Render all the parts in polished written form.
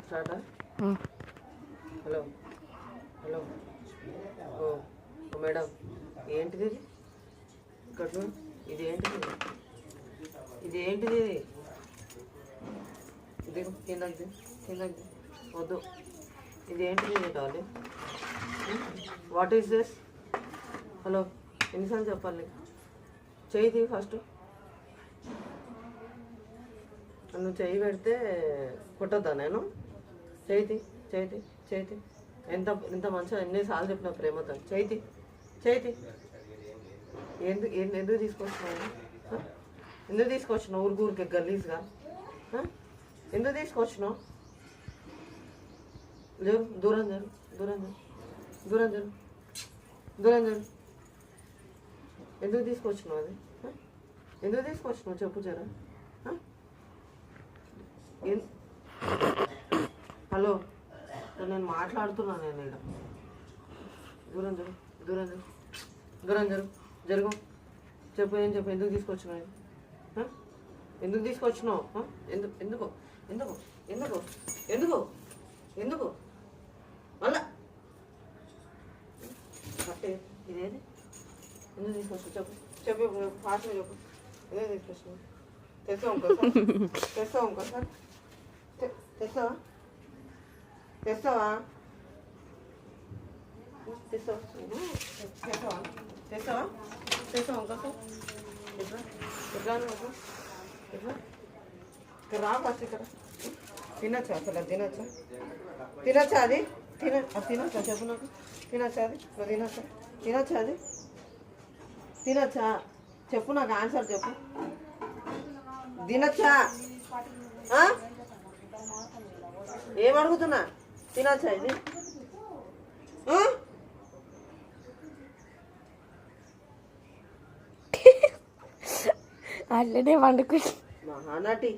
స్టార్టా? Hello hello. ఓ madam, ఏంటిది ఇది? ఇక్కడ చూడు, ఇది ఏంటిది? ఇది ఏంటిది? ఇది కిందకి కిందకి వద్దు. ఇది ఏంటిది డాలి? What is this? హలో, ఎన్నిసార్లు చెప్పాలి? చెయ్యి ఫస్ట్. నువ్వు చెయ్యి పెడితే కొట్టద్దా నేను? చేతి ఎంత ఇంత మంచిగా ఎన్నిసార్లు చెప్పిన ప్రేమతో. చేతి ఎందుకు తీసుకొచ్చినావు? ఎందుకు తీసుకొచ్చినావు? ఊరికి గలీజ్గా ఎందుకు తీసుకొచ్చినావు? లేవు, దూరం జరు. ఎందుకు తీసుకొచ్చినావు? అది ఎందుకు తీసుకొచ్చినావు చెప్పు జరా. హలో, నేను మాట్లాడుతున్నాను. నేను ఇక్కడ దూరం జరుగు. చెప్పు, ఏం చెప్పు. ఎందుకు తీసుకొచ్చినావు? ఎందుకు తీసుకొచ్చినావు? ఎందుకు మళ్ళా అంటే ఇదేది? ఎందుకు తీసుకొచ్చావు? చెప్పు ఫాస్ట్గా చెప్పు. ఎందుకు తీసుకొచ్చినావు? తెస్తావా ఇంకోసారి? తెస్తావా ఇంకోసారి? ఎట్లా రా ఫస్ట్ ఇక్కడ. తినచ్చా అసలు? తినచ్చా అది? తినచ్చా చెప్పు నాకు. తినచ్చా అది? తినచ్చా చెప్పు నాకు. ఆన్సర్ చెప్పు. తినచ్చా? ఏమడుగుతున్నా? తినచ్చా ఇది? అట్లనే వండుకు మహానటి.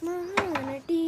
మహానటి.